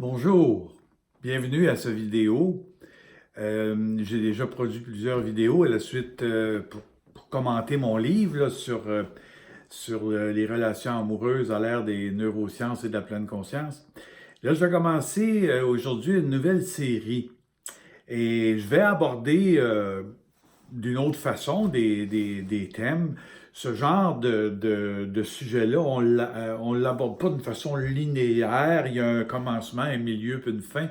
Bonjour, bienvenue à cette vidéo. J'ai déjà produit plusieurs vidéos à la suite pour commenter mon livre là, sur les relations amoureuses à l'ère des neurosciences et de la pleine conscience. Là, je vais commencer aujourd'hui une nouvelle série et je vais aborder d'une autre façon des thèmes. Ce genre de sujet-là, on l'aborde pas d'une façon linéaire. Il y a un commencement, un milieu, puis une fin.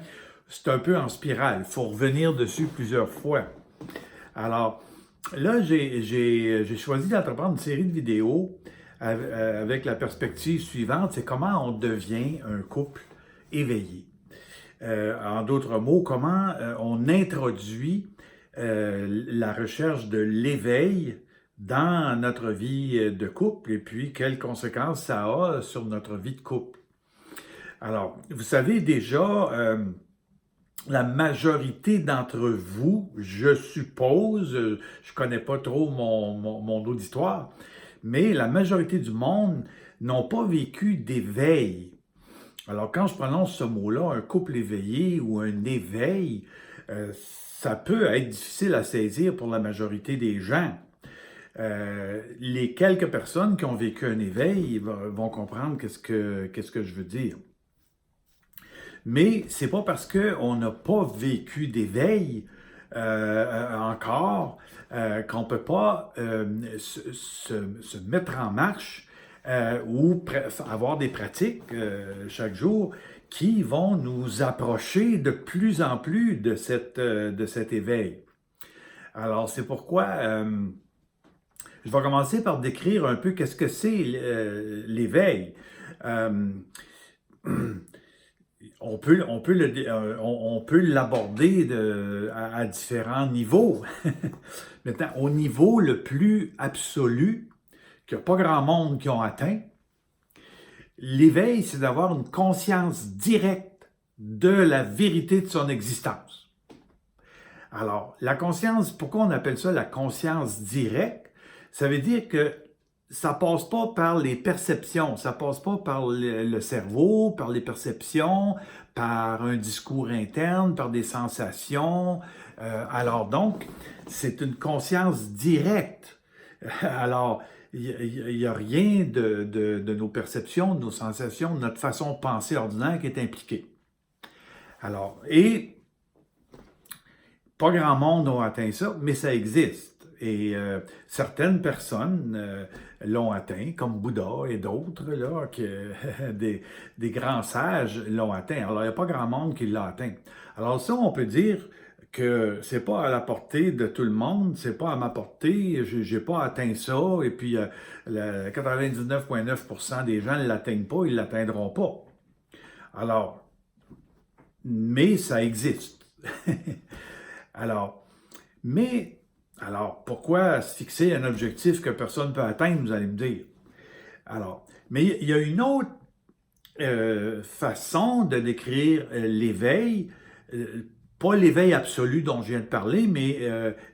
C'est un peu en spirale. Il faut revenir dessus plusieurs fois. Alors, là, j'ai choisi d'entreprendre une série de vidéos avec la perspective suivante, c'est comment on devient un couple éveillé. En d'autres mots, comment on introduit la recherche de l'éveil dans notre vie de couple et puis quelles conséquences ça a sur notre vie de couple. Alors, vous savez déjà, la majorité d'entre vous, je suppose, je connais pas trop mon auditoire, mais la majorité du monde n'ont pas vécu d'éveil. Alors, quand je prononce ce mot-là, un couple éveillé ou un éveil, ça peut être difficile à saisir pour la majorité des gens. Les quelques personnes qui ont vécu un éveil vont comprendre qu'est-ce que je veux dire. Mais c'est pas parce qu'on n'a pas vécu d'éveil encore qu'on peut pas se mettre en marche ou avoir des pratiques chaque jour qui vont nous approcher de plus en plus de cet éveil. Alors, c'est pourquoi je vais commencer par décrire un peu qu'est-ce que c'est l'éveil. On peut l'aborder à différents niveaux. Maintenant, au niveau le plus absolu, qu'il n'y a pas grand monde qui ont atteint, l'éveil, c'est d'avoir une conscience directe de la vérité de son existence. Alors, la conscience, pourquoi on appelle ça la conscience directe? Ça veut dire que ça passe pas par les perceptions, ça passe pas par le cerveau, par les perceptions, par un discours interne, par des sensations. Alors donc, c'est une conscience directe. Alors, il n'y a rien de nos perceptions, de nos sensations, de notre façon de penser ordinaire qui est impliquée. Alors, et pas grand monde ont atteint ça, mais ça existe. Et certaines personnes l'ont atteint, comme Bouddha et d'autres, là, des grands sages l'ont atteint. Alors, il n'y a pas grand monde qui l'a atteint. Alors ça, on peut dire que c'est pas à la portée de tout le monde, c'est pas à ma portée, j'ai pas atteint ça, et puis 99,9% des gens ne l'atteignent pas, ils ne l'atteindront pas. Alors, mais ça existe. Alors, pourquoi se fixer un objectif que personne ne peut atteindre, vous allez me dire? Alors, mais il y a une autre façon de décrire l'éveil, pas l'éveil absolu dont je viens de parler, mais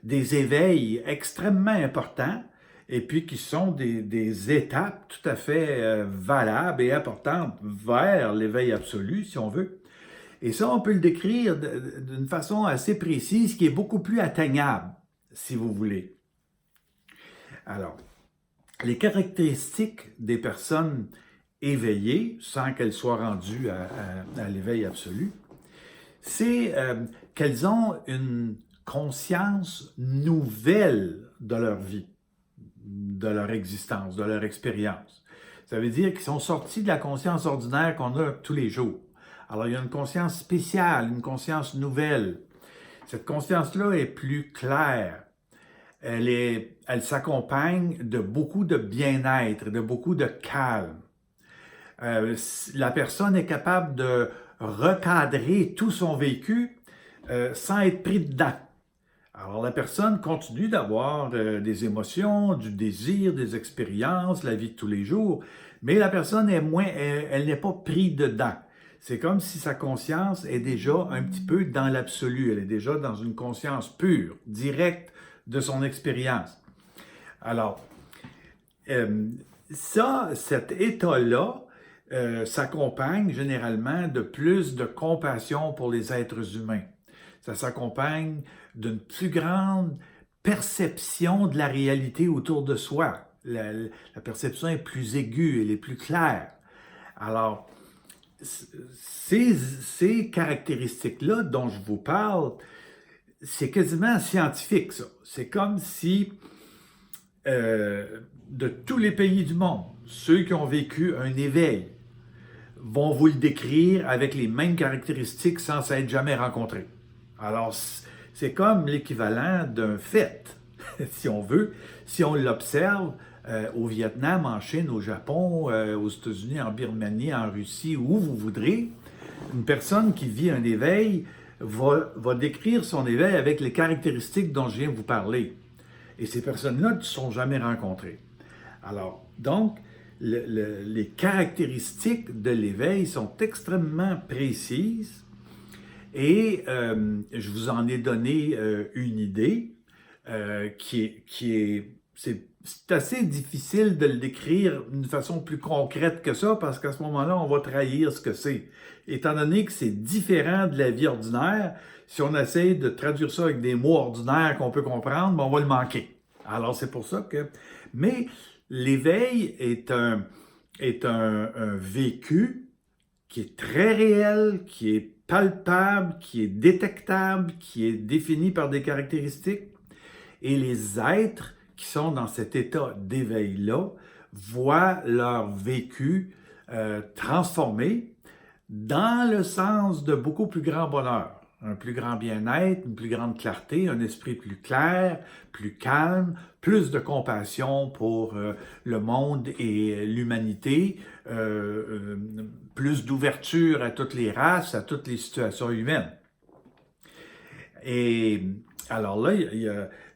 des éveils extrêmement importants et puis qui sont des étapes tout à fait valables et importantes vers l'éveil absolu, si on veut. Et ça, on peut le décrire d'une façon assez précise qui est beaucoup plus atteignable, si vous voulez. Alors, les caractéristiques des personnes éveillées, sans qu'elles soient rendues à l'éveil absolu, c'est qu'elles ont une conscience nouvelle de leur vie, de leur existence, de leur expérience. Ça veut dire qu'ils sont sortis de la conscience ordinaire qu'on a tous les jours. Alors, il y a une conscience spéciale, une conscience nouvelle. Cette conscience-là est plus claire. Elle s'accompagne de beaucoup de bien-être, de beaucoup de calme. La personne est capable de recadrer tout son vécu sans être pris dedans. Alors, la personne continue d'avoir des émotions, du désir, des expériences, la vie de tous les jours, mais la personne elle n'est pas prise dedans. C'est comme si sa conscience est déjà un petit peu dans l'absolu. Elle est déjà dans une conscience pure, directe de son expérience. Alors, cet état-là, s'accompagne généralement de plus de compassion pour les êtres humains. Ça s'accompagne d'une plus grande perception de la réalité autour de soi. La perception est plus aiguë, elle est plus claire. Alors, ces caractéristiques-là dont je vous parle, c'est quasiment scientifique, ça. C'est comme si, de tous les pays du monde, ceux qui ont vécu un éveil vont vous le décrire avec les mêmes caractéristiques sans s'être jamais rencontrés. Alors, c'est comme l'équivalent d'un fait, si on veut, si on l'observe au Vietnam, en Chine, au Japon, aux États-Unis, en Birmanie, en Russie, où vous voudrez. Une personne qui vit un éveil va décrire son éveil avec les caractéristiques dont je viens de vous parler. Et ces personnes-là ne se sont jamais rencontrées. Alors, donc, les caractéristiques de l'éveil sont extrêmement précises et je vous en ai donné une idée c'est assez difficile de le décrire d'une façon plus concrète que ça parce qu'à ce moment-là, on va trahir ce que c'est. Étant donné que c'est différent de la vie ordinaire, si on essaie de traduire ça avec des mots ordinaires qu'on peut comprendre, ben on va le manquer. Alors, c'est pour ça que... Mais l'éveil est un vécu qui est très réel, qui est palpable, qui est détectable, qui est défini par des caractéristiques. Et les êtres qui sont dans cet état d'éveil-là voient leur vécu transformé dans le sens de beaucoup plus grand bonheur, un plus grand bien-être, une plus grande clarté, un esprit plus clair, plus calme, plus de compassion pour le monde et l'humanité, plus d'ouverture à toutes les races, à toutes les situations humaines. Et alors là,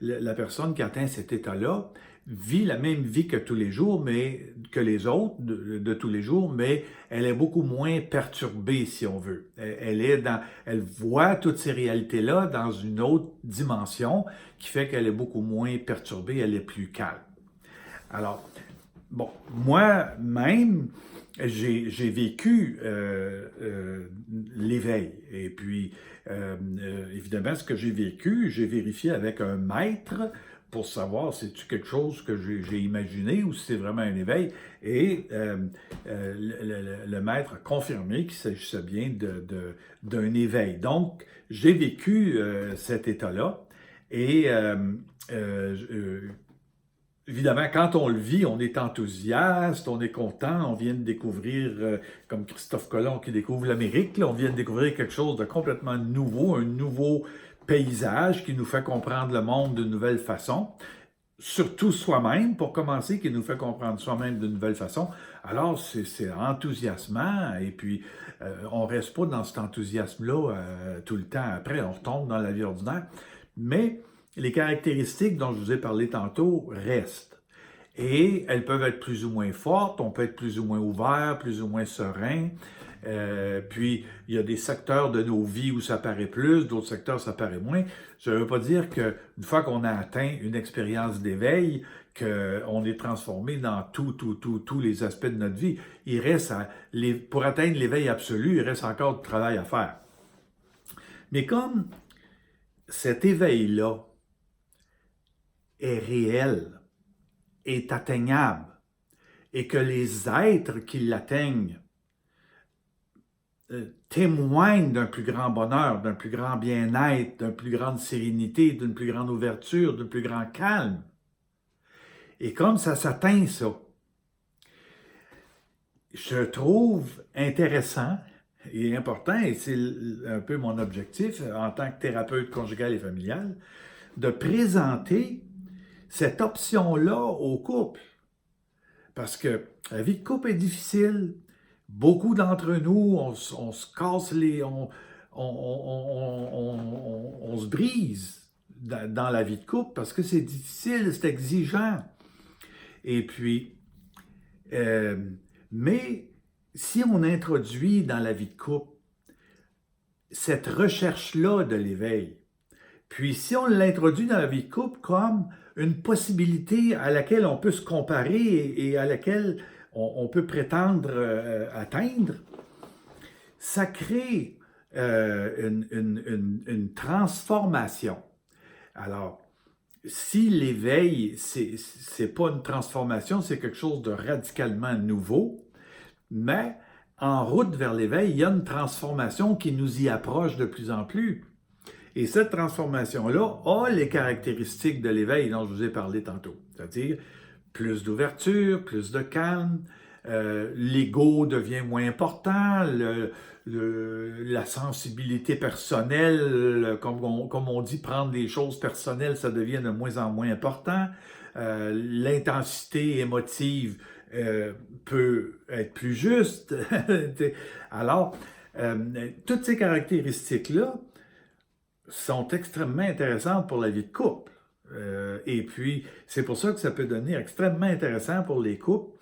la personne qui atteint cet état-là vit la même vie que tous les jours, mais que les autres de tous les jours, mais elle est beaucoup moins perturbée, si on veut. Elle voit toutes ces réalités-là dans une autre dimension qui fait qu'elle est beaucoup moins perturbée, elle est plus calme. Alors, bon, moi-même, j'ai vécu l'éveil. Et puis, évidemment, ce que j'ai vécu, j'ai vérifié avec un maître pour savoir si c'est quelque chose que j'ai imaginé ou si c'est vraiment un éveil. Et le maître a confirmé qu'il s'agissait bien d'un éveil. Donc, j'ai vécu cet état-là. Et évidemment, quand on le vit, on est enthousiaste, on est content, on vient de découvrir, comme Christophe Colomb qui découvre l'Amérique, on vient de découvrir quelque chose de complètement nouveau, un nouveau paysage qui nous fait comprendre le monde d'une nouvelle façon, surtout soi-même, pour commencer, qui nous fait comprendre soi-même d'une nouvelle façon. Alors, c'est enthousiasmant, et puis on ne reste pas dans cet enthousiasme-là tout le temps après, on retombe dans la vie ordinaire, mais les caractéristiques dont je vous ai parlé tantôt restent. Et elles peuvent être plus ou moins fortes, on peut être plus ou moins ouvert, plus ou moins serein. Puis, il y a des secteurs de nos vies où ça paraît plus, d'autres secteurs ça paraît moins. Ça ne veut pas dire qu'une fois qu'on a atteint une expérience d'éveil, qu'on est transformé dans tous les aspects de notre vie. Il reste, pour atteindre l'éveil absolu, il reste encore du travail à faire. Mais comme cet éveil-là est réel, est atteignable, et que les êtres qui l'atteignent témoignent d'un plus grand bonheur, d'un plus grand bien-être, d'une plus grande sérénité, d'une plus grande ouverture, d'un plus grand calme. Et comme ça s'atteint ça, je trouve intéressant et important, et c'est un peu mon objectif en tant que thérapeute conjugale et familiale, de présenter cette option-là au couple. Parce que la vie de couple est difficile. Beaucoup d'entre nous, on se casse on se brise dans la vie de couple parce que c'est difficile, c'est exigeant. Et puis, mais si on introduit dans la vie de couple cette recherche-là de l'éveil, puis si on l'introduit dans la vie de couple comme une possibilité à laquelle on peut se comparer et à laquelle on peut prétendre atteindre, ça crée une transformation. Alors, si l'éveil, c'est pas une transformation, c'est quelque chose de radicalement nouveau, mais en route vers l'éveil, il y a une transformation qui nous y approche de plus en plus. Et cette transformation-là a les caractéristiques de l'éveil dont je vous ai parlé tantôt, c'est-à-dire plus d'ouverture, plus de calme, l'ego devient moins important, la sensibilité personnelle, comme on dit, prendre les choses personnelles, ça devient de moins en moins important, l'intensité émotive peut être plus juste. Alors, toutes ces caractéristiques-là sont extrêmement intéressantes pour la vie de couple. Et puis, c'est pour ça que ça peut devenir extrêmement intéressant pour les couples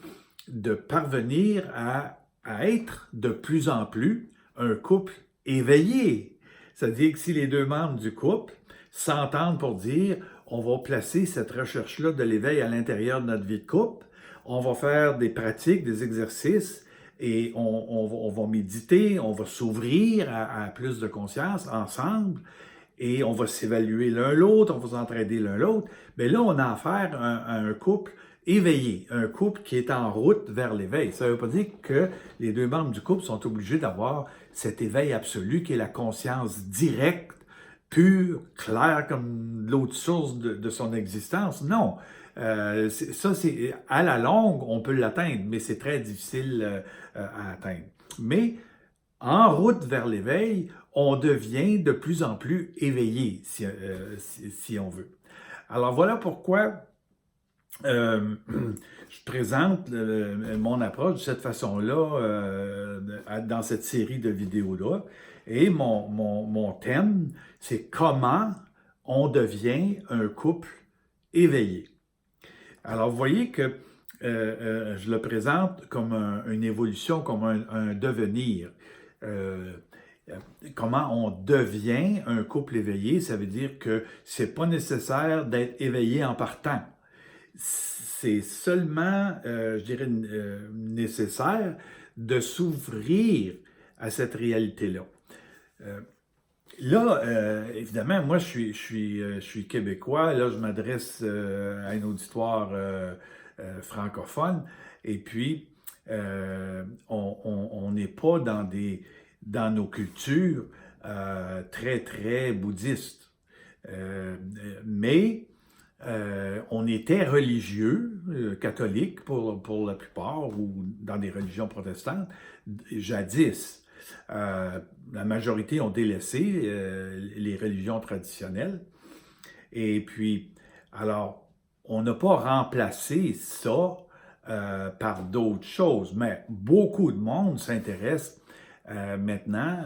de parvenir à être de plus en plus un couple éveillé. C'est-à-dire que si les deux membres du couple s'entendent pour dire on va placer cette recherche-là de l'éveil à l'intérieur de notre vie de couple, on va faire des pratiques, des exercices, et on va méditer, on va s'ouvrir à plus de conscience ensemble, et on va s'évaluer l'un l'autre, on va s'entraider l'un l'autre. Mais là, on a affaire à un couple éveillé, un couple qui est en route vers l'éveil. Ça ne veut pas dire que les deux membres du couple sont obligés d'avoir cet éveil absolu qui est la conscience directe, pure, claire comme l'autre source de son existence. Non. Ça, c'est à la longue, on peut l'atteindre, mais c'est très difficile à atteindre. Mais en route vers l'éveil, on devient de plus en plus éveillé, si on veut. Alors voilà pourquoi je présente mon approche de cette façon-là dans cette série de vidéos-là. Et mon thème, c'est comment on devient un couple éveillé. Alors, vous voyez que je le présente comme une évolution, comme un devenir. Comment on devient un couple éveillé, ça veut dire que c'est pas nécessaire d'être éveillé en partant. C'est seulement, je dirais, nécessaire de s'ouvrir à cette réalité-là. Là, évidemment, moi, je suis québécois. Là, je m'adresse à un auditoire francophone. Et puis, on n'est pas dans nos cultures très, très bouddhistes. Mais on était religieux, catholiques pour la plupart, ou dans des religions protestantes, jadis. La majorité ont délaissé les religions traditionnelles. Et puis, alors, on n'a pas remplacé ça par d'autres choses, mais beaucoup de monde s'intéresse maintenant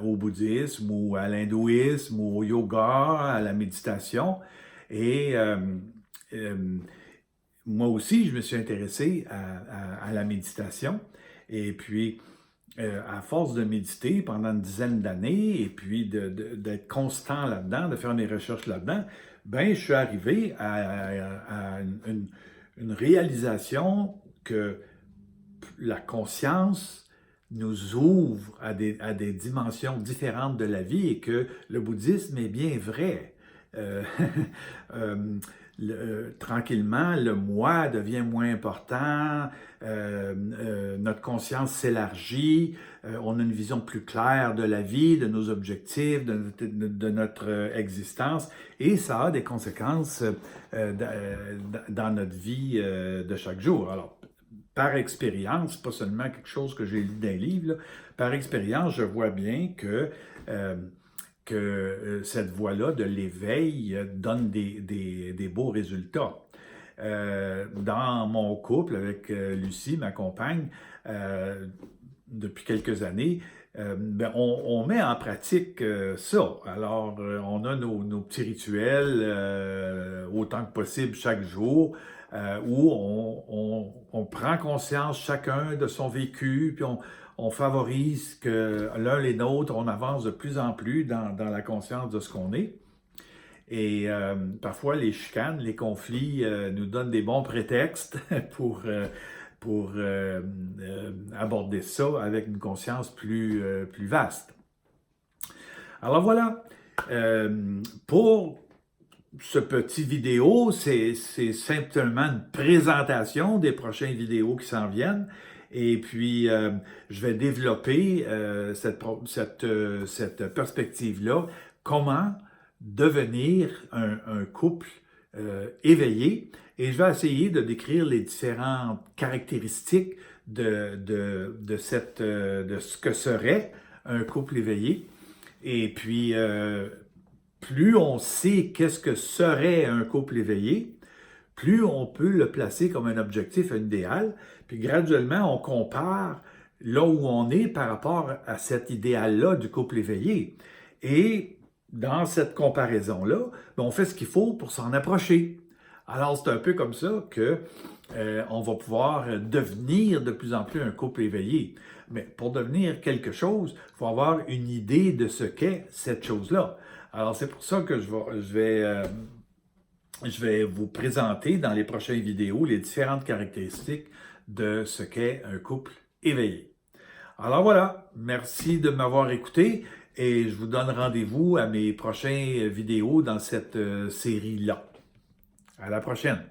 au bouddhisme ou à l'hindouisme ou au yoga, à la méditation. Et moi aussi, je me suis intéressé à la méditation. Et puis, à force de méditer pendant une dizaine d'années et puis d'être constant là-dedans, de faire mes recherches là-dedans, ben, je suis arrivé à une réalisation que la conscience nous ouvre à des dimensions différentes de la vie et que le bouddhisme est bien vrai. Tranquillement, le moi devient moins important, notre conscience s'élargit, on a une vision plus claire de la vie, de nos objectifs, de notre existence, et ça a des conséquences dans notre vie de chaque jour. Alors, par expérience, pas seulement quelque chose que j'ai lu dans un livre, là, par expérience, je vois bien que cette voie-là de l'éveil donne des beaux résultats. Dans mon couple avec Lucie, ma compagne, depuis quelques années, ben on met en pratique ça. Alors, on a nos petits rituels autant que possible chaque jour, où on prend conscience chacun de son vécu, puis on favorise que l'un et l'autre, on avance de plus en plus dans la conscience de ce qu'on est. Et parfois, les chicanes, les conflits nous donnent des bons prétextes pour aborder ça avec une conscience plus vaste. Alors voilà, pour ce petit vidéo, c'est simplement une présentation des prochaines vidéos qui s'en viennent. Et puis, je vais développer cette perspective-là. Comment devenir un couple éveillé. Et je vais essayer de décrire les différentes caractéristiques de ce que serait un couple éveillé. Et puis, plus on sait qu'est-ce que serait un couple éveillé, plus on peut le placer comme un objectif, un idéal, puis graduellement, on compare là où on est par rapport à cet idéal-là du couple éveillé. Et dans cette comparaison-là, on fait ce qu'il faut pour s'en approcher. Alors, c'est un peu comme ça que on va pouvoir devenir de plus en plus un couple éveillé. Mais pour devenir quelque chose, il faut avoir une idée de ce qu'est cette chose-là. Alors, c'est pour ça que je vais vous présenter dans les prochaines vidéos les différentes caractéristiques de ce qu'est un couple éveillé. Alors voilà, merci de m'avoir écouté et je vous donne rendez-vous à mes prochaines vidéos dans cette série-là. À la prochaine!